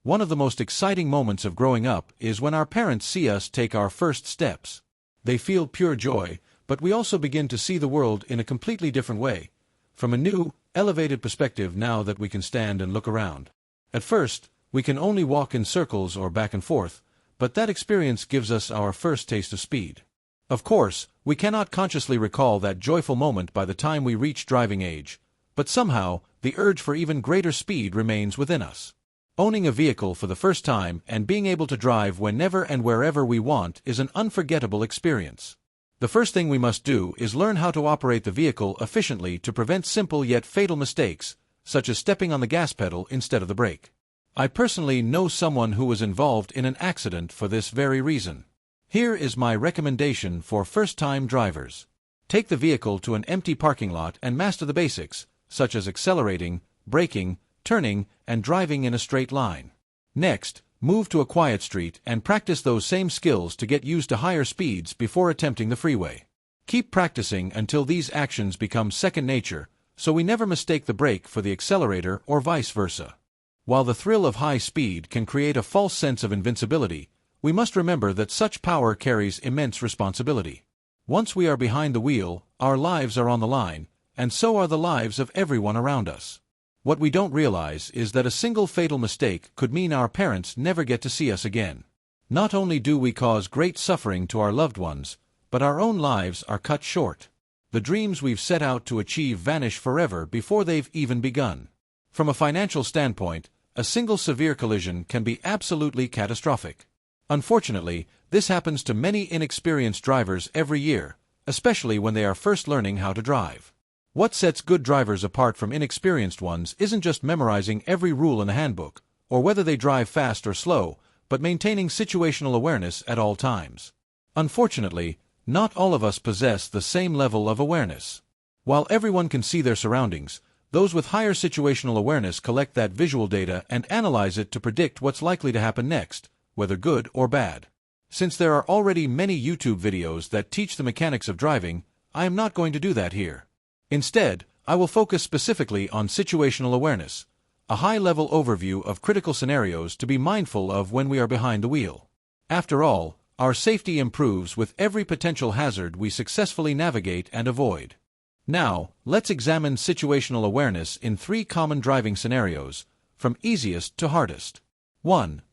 One of the most exciting moments of growing up is when our parents see us take our first steps. They feel pure joy, but we also begin to see the world in a completely different way, from a new, elevated perspective now that we can stand and look around. At first, we can only walk in circles or back and forth, but that experience gives us our first taste of speed. Of course, we cannot consciously recall that joyful moment by the time we reach driving age, but somehow, the urge for even greater speed remains within us. Owning a vehicle for the first time and being able to drive whenever and wherever we want is an unforgettable experience. The first thing we must do is learn how to operate the vehicle efficiently to prevent simple yet fatal mistakes, such as stepping on the gas pedal instead of the brake. I personally know someone who was involved in an accident for this very reason. Here is my recommendation for first-time drivers. Take the vehicle to an empty parking lot and master the basics, such as accelerating, braking, turning, and driving in a straight line. Next, move to a quiet street and practice those same skills to get used to higher speeds before attempting the freeway. Keep practicing until these actions become second nature, so we never mistake the brake for the accelerator or vice versa. While the thrill of high speed can create a false sense of invincibility, we must remember that such power carries immense responsibility. Once we are behind the wheel, our lives are on the line, and so are the lives of everyone around us. What we don't realize is that a single fatal mistake could mean our parents never get to see us again. Not only do we cause great suffering to our loved ones, but our own lives are cut short. The dreams we've set out to achieve vanish forever before they've even begun. From a financial standpoint, a single severe collision can be absolutely catastrophic. Unfortunately, this happens to many inexperienced drivers every year, especially when they are first learning how to drive. What sets good drivers apart from inexperienced ones isn't just memorizing every rule in the handbook, or whether they drive fast or slow, but maintaining situational awareness at all times. Unfortunately, not all of us possess the same level of awareness. While everyone can see their surroundings, those with higher situational awareness collect that visual data and analyze it to predict what's likely to happen next, whether good or bad. Since there are already many YouTube videos that teach the mechanics of driving, I am not going to do that here. Instead, I will focus specifically on situational awareness, a high-level overview of critical scenarios to be mindful of when we are behind the wheel. After all, our safety improves with every potential hazard we successfully navigate and avoid. Now, let's examine situational awareness in 3 common driving scenarios, from easiest to hardest. 1.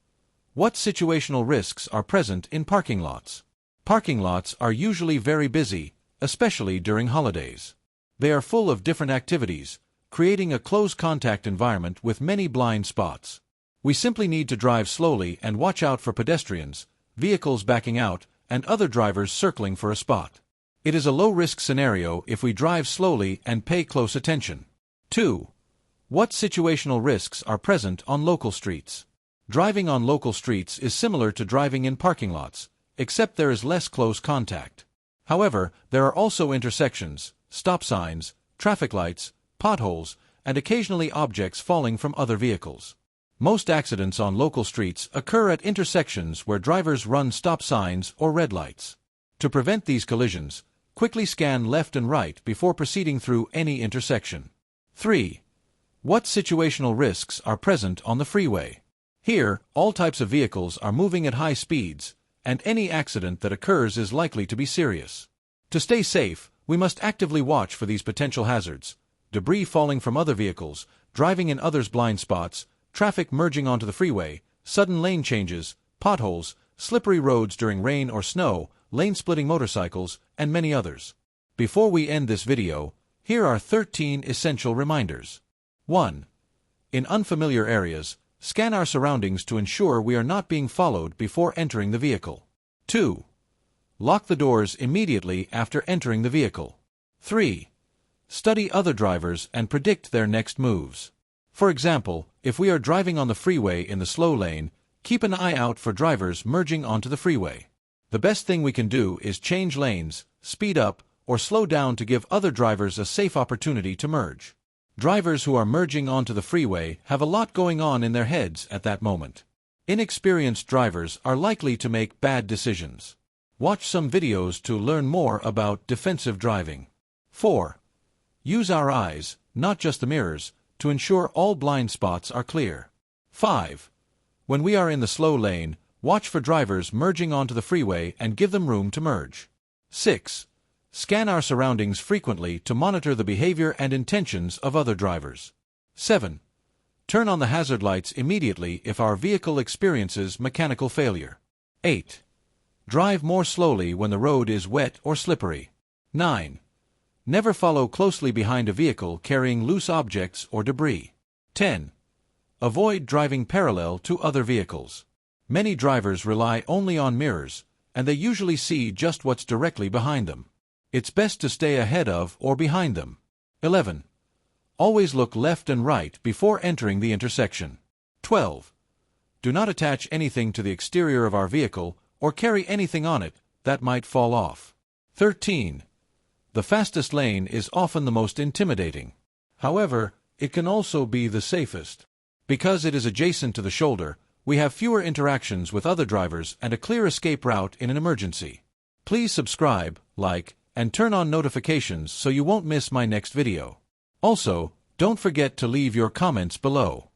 What situational risks are present in parking lots? Parking lots are usually very busy, especially during holidays. They are full of different activities, creating a close-contact environment with many blind spots. We simply need to drive slowly and watch out for pedestrians, vehicles backing out, and other drivers circling for a spot. It is a low-risk scenario if we drive slowly and pay close attention. 2. What situational risks are present on local streets? Driving on local streets is similar to driving in parking lots, except there is less close contact. However, there are also intersections, stop signs, traffic lights, potholes, and occasionally objects falling from other vehicles. Most accidents on local streets occur at intersections where drivers run stop signs or red lights. To prevent these collisions, quickly scan left and right before proceeding through any intersection. 3. What situational risks are present on the freeway? Here, all types of vehicles are moving at high speeds, and any accident that occurs is likely to be serious. To stay safe, we must actively watch for these potential hazards: debris falling from other vehicles, driving in others' blind spots, traffic merging onto the freeway, sudden lane changes, potholes, slippery roads during rain or snow, lane-splitting motorcycles, and many others. Before we end this video, here are 13 essential reminders. 1. In unfamiliar areas, scan our surroundings to ensure we are not being followed before entering the vehicle. 2. Lock the doors immediately after entering the vehicle. 3. Study other drivers and predict their next moves. For example, if we are driving on the freeway in the slow lane, keep an eye out for drivers merging onto the freeway. The best thing we can do is change lanes, speed up, or slow down to give other drivers a safe opportunity to merge. Drivers who are merging onto the freeway have a lot going on in their heads at that moment. Inexperienced drivers are likely to make bad decisions. Watch some videos to learn more about defensive driving. 4. Use our eyes, not just the mirrors, to ensure all blind spots are clear. 5. When we are in the slow lane, watch for drivers merging onto the freeway and give them room to merge. 6. Scan our surroundings frequently to monitor the behavior and intentions of other drivers. 7. Turn on the hazard lights immediately if our vehicle experiences mechanical failure. 8. Drive more slowly when the road is wet or slippery. 9. Never follow closely behind a vehicle carrying loose objects or debris. 10. Avoid driving parallel to other vehicles. Many drivers rely only on mirrors, and they usually see just what's directly behind them. It's best to stay ahead of or behind them. 11. Always look left and right before entering the intersection. 12. Do not attach anything to the exterior of our vehicle or carry anything on it that might fall off. 13. The fastest lane is often the most intimidating. However, it can also be the safest. Because it is adjacent to the shoulder, we have fewer interactions with other drivers and a clear escape route in an emergency. Please subscribe, like, and turn on notifications so you won't miss my next video. Also, don't forget to leave your comments below.